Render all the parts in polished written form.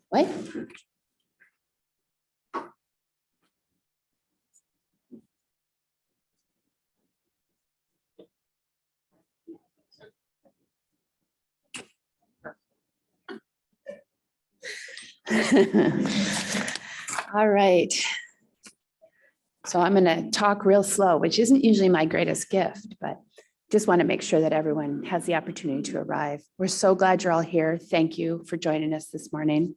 What? All right. So I'm going to talk real slow, which isn't usually my greatest gift, but just want to make sure that everyone has the opportunity to arrive. We're so glad you're all here. Thank you for joining us this morning.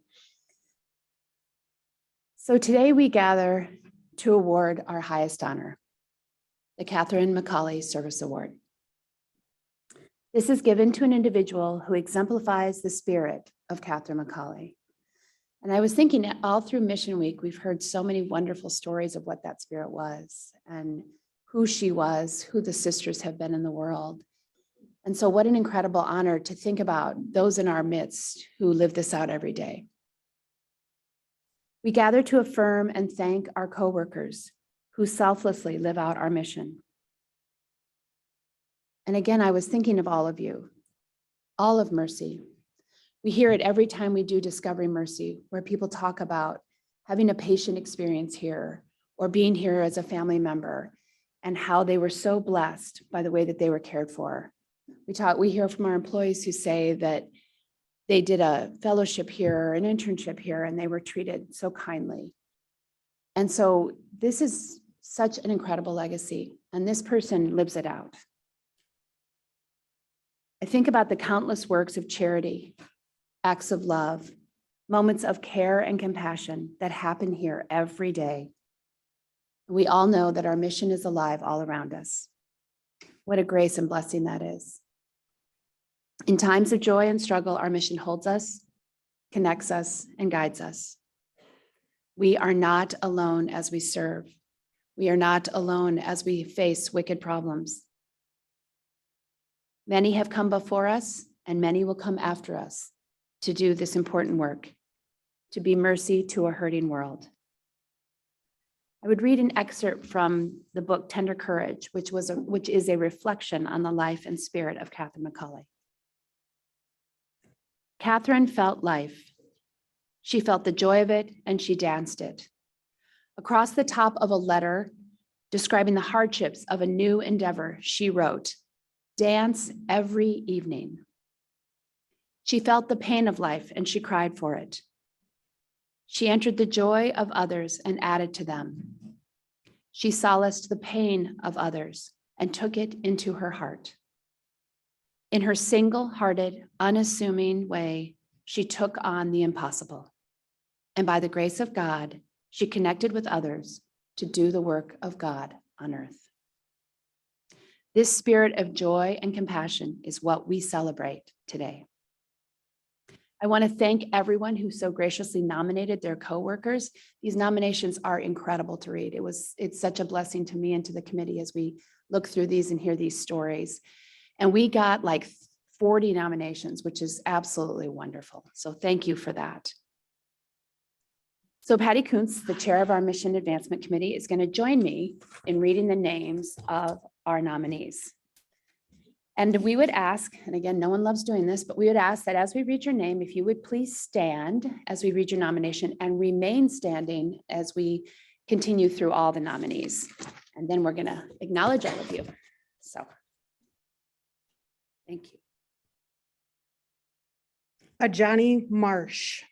So today we gather to award our highest honor, the Catherine McAuley Service Award. This is given to an individual who exemplifies the spirit of Catherine McAuley. And I was thinking that all through Mission Week, we've heard so many wonderful stories of what that spirit was and who she was, who the sisters have been in the world. And so what an incredible honor to think about those in our midst who live this out every day. We gather to affirm and thank our coworkers who selflessly live out our mission. And again, I was thinking of all of you, all of Mercy. We hear it every time we do Discovery Mercy, where people talk about having a patient experience here or being here as a family member and how they were so blessed by the way that they were cared for. We hear from our employees who say that they did a fellowship here, an internship here, and they were treated so kindly. And so this is such an incredible legacy, and this person lives it out. I think about the countless works of charity, acts of love, moments of care and compassion that happen here every day. We all know that our mission is alive all around us. What a grace and blessing that is. In times of joy and struggle, our mission holds us, connects us, and guides us. We are not alone as we serve. We are not alone as we face wicked problems. Many have come before us, and many will come after us to do this important work, to be mercy to a hurting world. I would read an excerpt from the book Tender Courage, which is a reflection on the life and spirit of Catherine McAuley. Catherine felt life. She felt the joy of it, and she danced it. Across the top of a letter describing the hardships of a new endeavor, she wrote, "Dance every evening." She felt the pain of life, and she cried for it. She entered the joy of others and added to them. She solaced the pain of others and took it into her heart. In her single-hearted, unassuming way, she took on the impossible. And by the grace of God, she connected with others to do the work of God on earth. This spirit of joy and compassion is what we celebrate today. I want to thank everyone who so graciously nominated their coworkers. These nominations are incredible to read. It's such a blessing to me and to the committee as we look through these and hear these stories. And we got like 40 nominations, which is absolutely wonderful. So thank you for that. So Patty Kuntz, the chair of our Mission Advancement Committee, is going to join me in reading the names of our nominees. And we would ask, and again, no one loves doing this, but we would ask that as we read your name, if you would please stand as we read your nomination and remain standing as we continue through all the nominees. And then we're going to acknowledge all of you. So. Thank you. Ajani Marsh.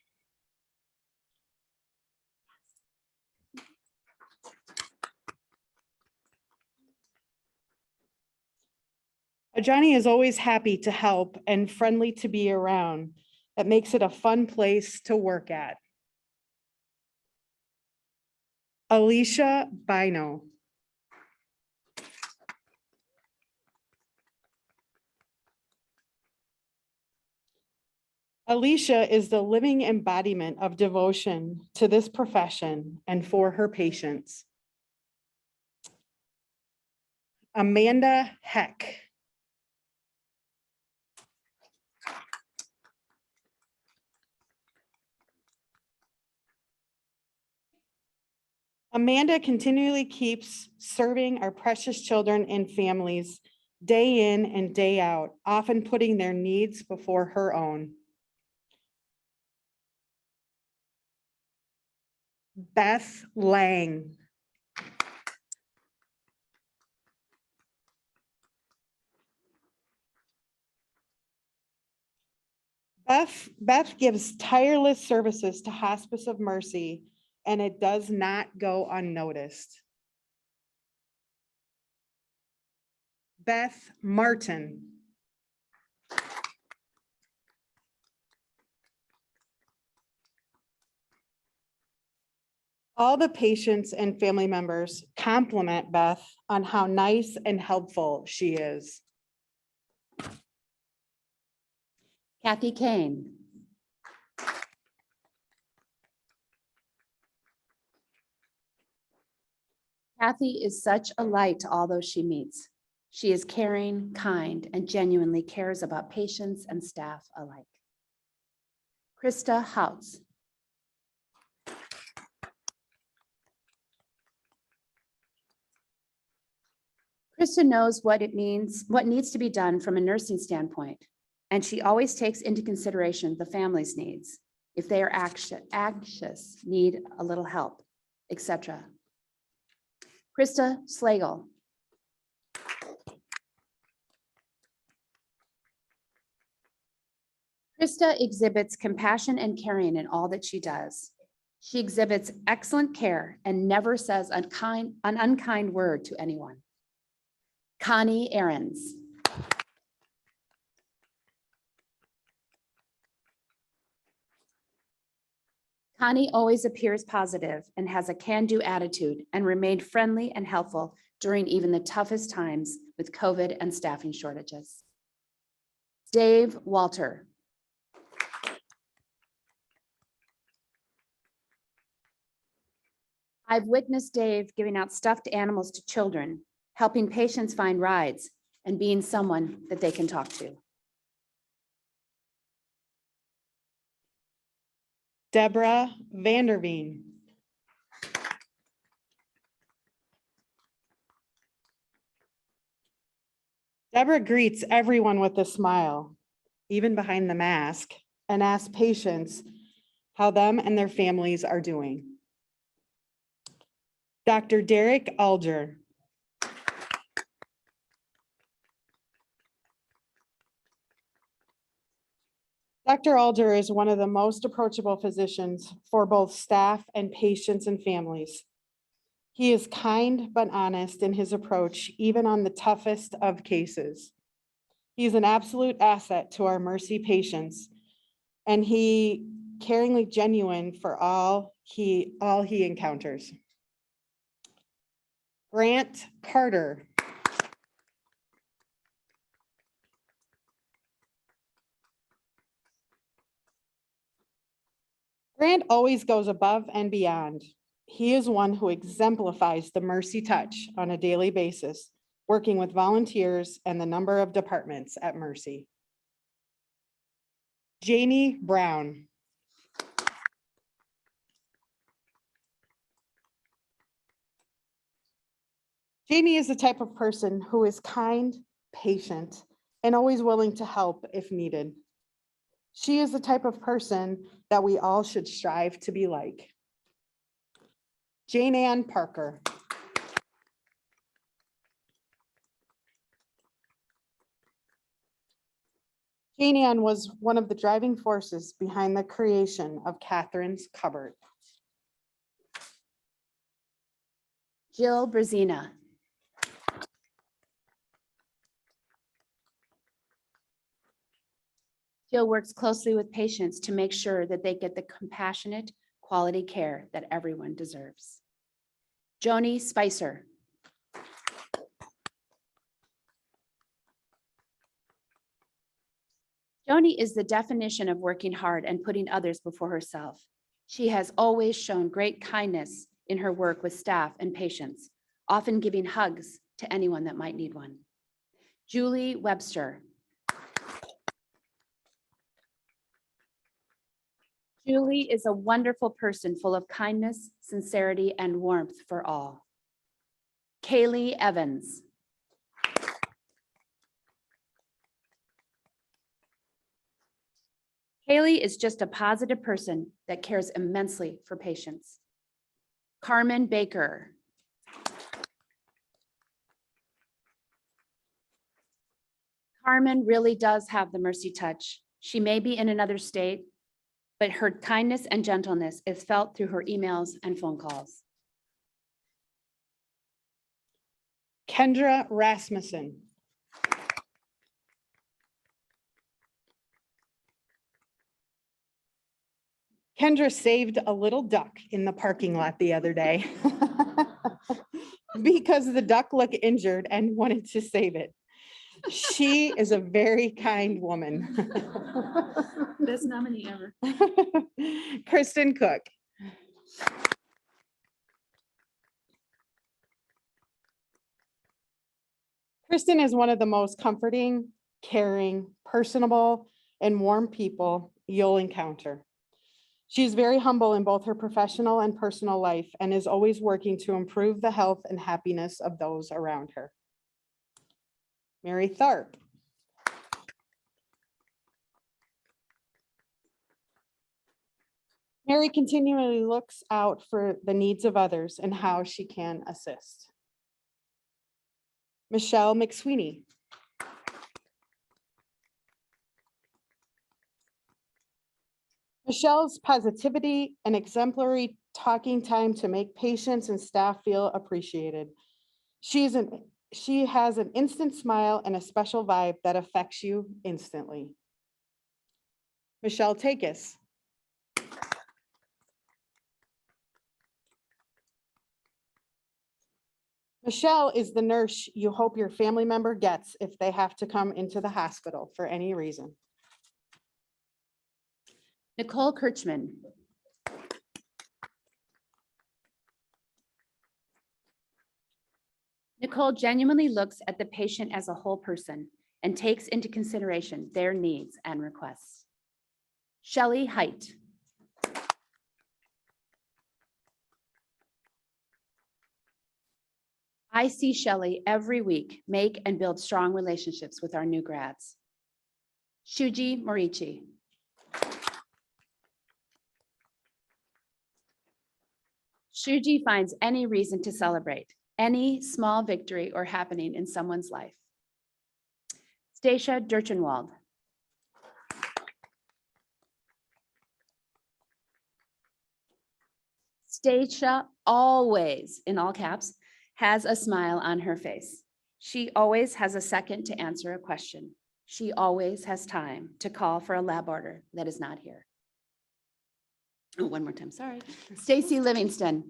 Ajani is always happy to help and friendly to be around. That makes it a fun place to work at. Alicia Bino. Alicia is the living embodiment of devotion to this profession and for her patients. Amanda Heck. Amanda continually keeps serving our precious children and families day in and day out, often putting their needs before her own. Beth Lang. Beth gives tireless services to Hospice of Mercy, and it does not go unnoticed. Beth Martin. All the patients and family members compliment Beth on how nice and helpful she is. Kathy Kane. Kathy is such a light to all those she meets. She is caring, kind, and genuinely cares about patients and staff alike. Krista Houts. Krista knows what it means, what needs to be done from a nursing standpoint, and she always takes into consideration the family's needs, if they are anxious, need a little help, etc. Krista Slagle. Krista exhibits compassion and caring in all that she does. She exhibits excellent care and never says an unkind word to anyone. Connie Ahrens. Connie always appears positive and has a can-do attitude and remained friendly and helpful during even the toughest times with COVID and staffing shortages. Dave Walter. I've witnessed Dave giving out stuffed animals to children, helping patients find rides, and being someone that they can talk to. Deborah Vanderveen. Deborah greets everyone with a smile, even behind the mask, and asks patients how them and their families are doing. Dr. Derek Alger. Dr. Alger is one of the most approachable physicians for both staff and patients and families. He is kind but honest in his approach, even on the toughest of cases. He's an absolute asset to our Mercy patients, and he caringly genuine for all he encounters. Grant Carter. Grant always goes above and beyond. He is one who exemplifies the Mercy touch on a daily basis, working with volunteers and the number of departments at Mercy. Janie Brown. Janie is the type of person who is kind, patient, and always willing to help if needed. She is the type of person that we all should strive to be like. Jane Ann Parker. Jane Ann was one of the driving forces behind the creation of Catherine's Cupboard. Jill Brazina. Jill works closely with patients to make sure that they get the compassionate, quality care that everyone deserves. Joni Spicer. Joni is the definition of working hard and putting others before herself. She has always shown great kindness in her work with staff and patients, often giving hugs to anyone that might need one. Julie Webster. Julie is a wonderful person full of kindness, sincerity, and warmth for all. Kaylee Evans. Kaylee is just a positive person that cares immensely for patients. Carmen Baker. Carmen really does have the mercy touch. She may be in another state, but her kindness and gentleness is felt through her emails and phone calls. Kendra Rasmussen. Kendra saved a little duck in the parking lot the other day because the duck looked injured and wanted to save it. She is a very kind woman. Best nominee ever. Kristen Cook. Kristen is one of the most comforting, caring, personable, and warm people you'll encounter. She's very humble in both her professional and personal life and is always working to improve the health and happiness of those around her. Mary Tharp. Mary continually looks out for the needs of others and how she can assist. Michelle McSweeney. Michelle's positivity and exemplary talking time to make patients and staff feel appreciated. She has an instant smile and a special vibe that affects you instantly. Michelle Takis. Michelle is the nurse you hope your family member gets if they have to come into the hospital for any reason. Nicole Kirchman. Nicole genuinely looks at the patient as a whole person and takes into consideration their needs and requests. Shelley Height. I see Shelley every week make and build strong relationships with our new grads. Shuji Morichi. Shuji finds any reason to celebrate, any small victory or happening in someone's life. Stacia Derchenwald. Stacia always, in all caps, has a smile on her face. She always has a second to answer a question. She always has time to call for a lab order that is not here. Oh, one more time, sorry. Stacy Livingston.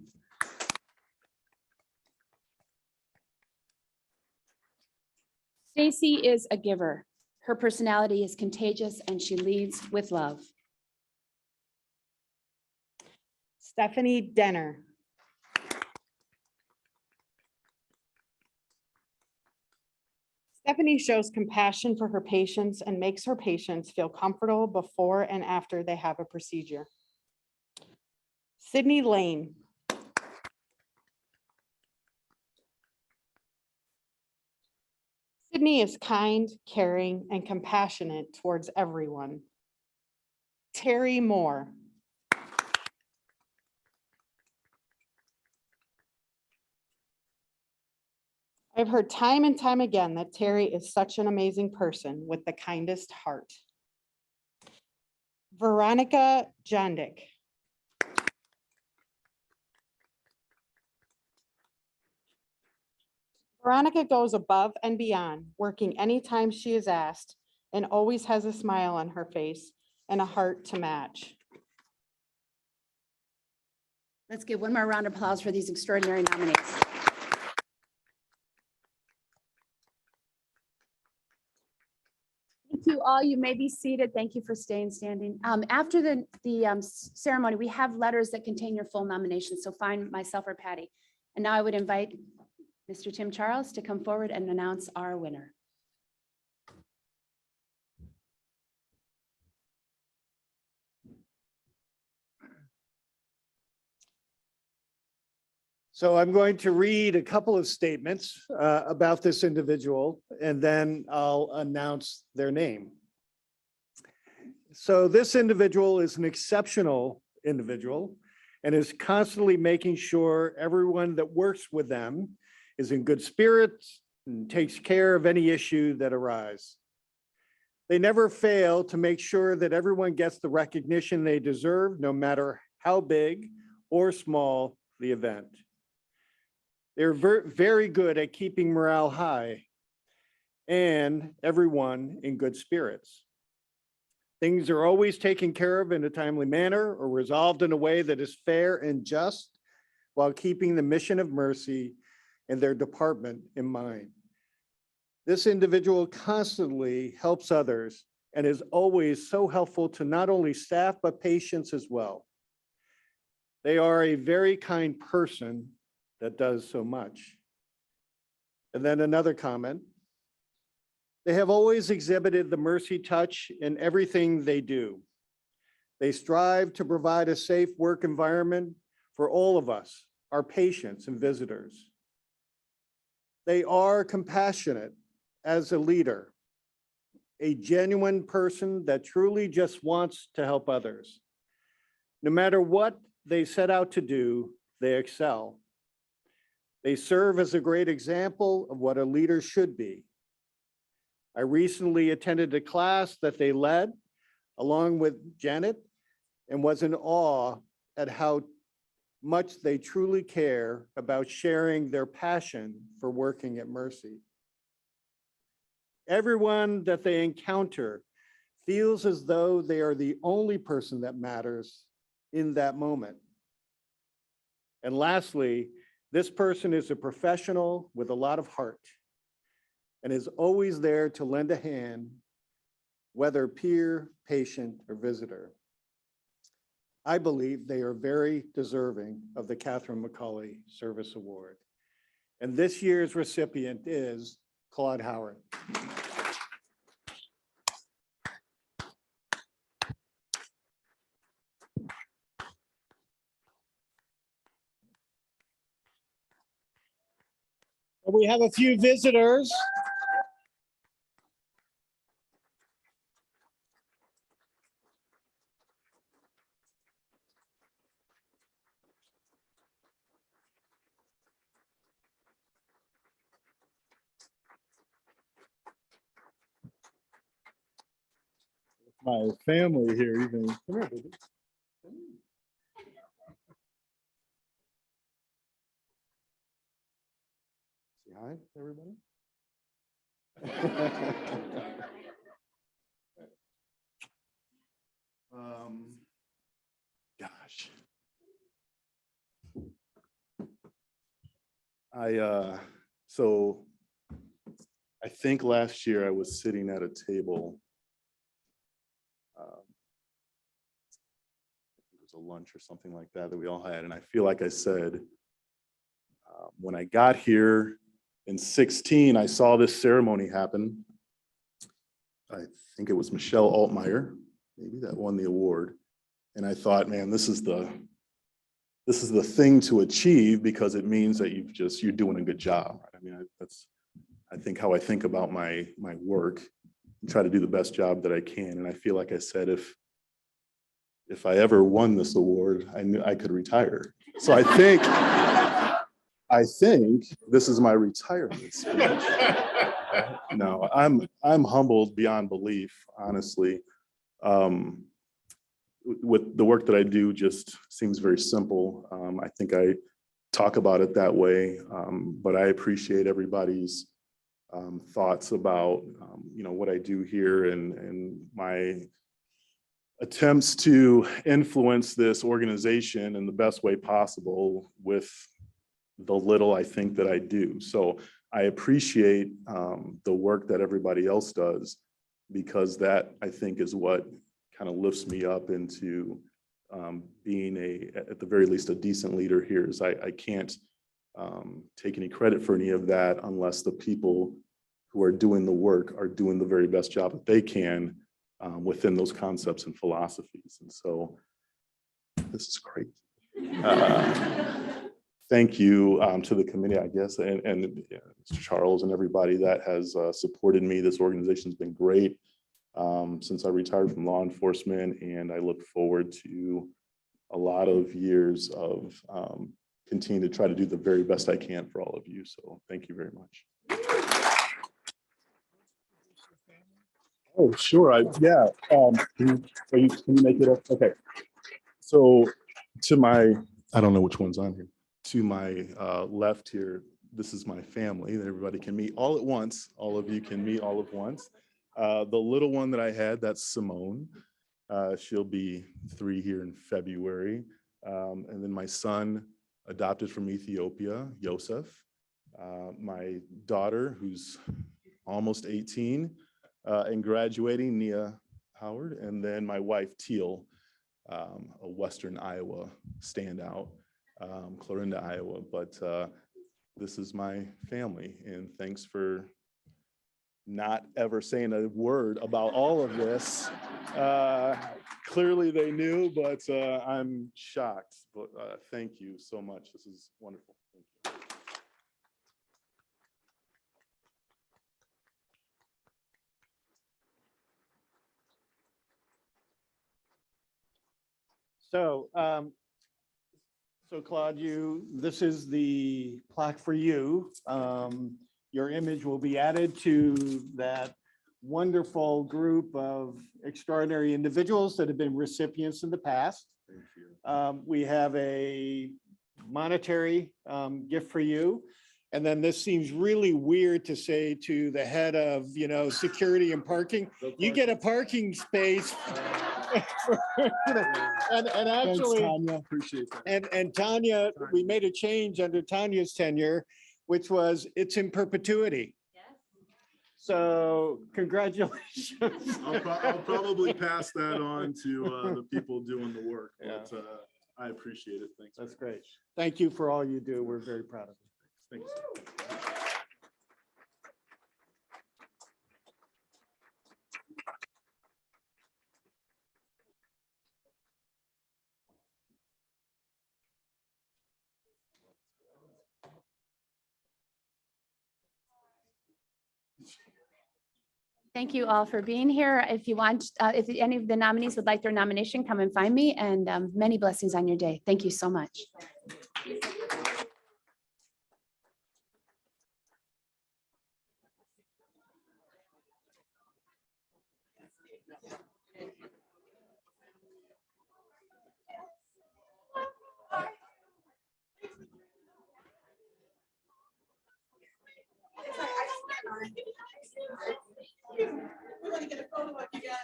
Stacy is a giver. Her personality is contagious and she leads with love. Stephanie Denner. Stephanie shows compassion for her patients and makes her patients feel comfortable before and after they have a procedure. Sydney Lane. Sydney is kind, caring, and compassionate towards everyone. Terry Moore. I've heard time and time again that Terry is such an amazing person with the kindest heart. Veronica Jondick. Veronica goes above and beyond, working anytime she is asked, and always has a smile on her face and a heart to match. Let's give one more round of applause for these extraordinary nominees. Thank you all. You may be seated. Thank you for staying standing. After the ceremony, we have letters that contain your full nominations, so find myself or Patty. And now I would invite Mr. Tim Charles to come forward and announce our winner. So I'm going to read a couple of statements about this individual, and then I'll announce their name. So this individual is an exceptional individual and is constantly making sure everyone that works with them is in good spirits and takes care of any issue that arise. They never fail to make sure that everyone gets the recognition they deserve, no matter how big or small the event. They're very good at keeping morale high and everyone in good spirits. Things are always taken care of in a timely manner or resolved in a way that is fair and just, while keeping the mission of mercy and their department in mind. This individual constantly helps others and is always so helpful to not only staff, but patients as well. They are a very kind person that does so much. And then another comment. They have always exhibited the mercy touch in everything they do. They strive to provide a safe work environment for all of us, our patients and visitors. They are compassionate as a leader, a genuine person that truly just wants to help others. No matter what they set out to do, they excel. They serve as a great example of what a leader should be. I recently attended a class that they led along with Janet and was in awe at how much they truly care about sharing their passion for working at Mercy. Everyone that they encounter feels as though they are the only person that matters in that moment. And lastly, this person is a professional with a lot of heart and is always there to lend a hand, whether peer, patient, or visitor. I believe they are very deserving of the Catherine McAuley Service Award. And this year's recipient is Claude Howard. We have a few visitors. My family here even. Come here, baby. Say hi, everybody. Gosh. So I think last year I was sitting at a table. It was a lunch or something like that we all had. And I feel like I said, when I got here in 2016, I saw this ceremony happen. I think it was Michelle Altmeyer, maybe, that won the award. And I thought, man, this is the thing to achieve, because it means that you're doing a good job. I mean, that's, I think, how I think about my work, and try to do the best job that I can. And I feel like I said, if I ever won this award, I knew I could retire. So I think this is my retirement speech. No, I'm humbled beyond belief, honestly. With the work that I do, just seems very simple. I think I talk about it that way, but I appreciate everybody's thoughts about what I do here, and my attempts to influence this organization in the best way possible with the little I think that I do. So I appreciate the work that everybody else does, because that, I think, is what kind of lifts me up into being at the very least, a decent leader here. Is I can't take any credit for any of that unless the people who are doing the work are doing the very best job that they can within those concepts and philosophies. And so this is great. thank you to the committee, I guess, and yeah, Mr. Charles and everybody that has supported me. This organization's been great since I retired from law enforcement, and I look forward to a lot of years of continue to try to do the very best I can for all of you. So thank you very much. Oh, sure. Yeah. Can you make it up? Okay. So to my, I don't know which one's on here. To my left here, this is my family that everybody can meet all at once. All of you can meet all at once. The little one that I had, that's Simone. She'll be 3 here in February. And then my son, adopted from Ethiopia, Yosef. My daughter, who's almost 18 and graduating, Nia Howard. And then my wife, Teal, a Western Iowa standout, Clarinda, Iowa. But this is my family, and thanks for not ever saying a word about all of this. Clearly they knew, but I'm shocked. But thank you so much. This is wonderful. Thank you. So, Claude, this is the plaque for you. Your image will be added to that wonderful group of extraordinary individuals that have been recipients in the past. Thank you. We have a monetary gift for you. And then this seems really weird to say to the head of, security and parking, you get a parking space. And actually, Thanks, Tanya. Appreciate that. and Tanya, we made a change under Tanya's tenure, which was it's in perpetuity. So congratulations. I'll probably pass that on to the people doing the work, but I appreciate it. Thanks. That's great. Thank you for all you do. We're very proud of you. Thanks. Thank you all for being here. If you want, if any of the nominees would like their nomination, come and find me, and many blessings on your day. Thank you so much. We want to get a photo of you guys.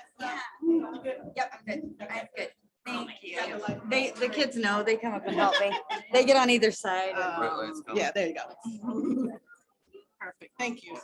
Yep, I'm good. I'm good. Thank you. The kids know, they come up and help me. They get on either side. Yeah, there you go. Perfect, thank you.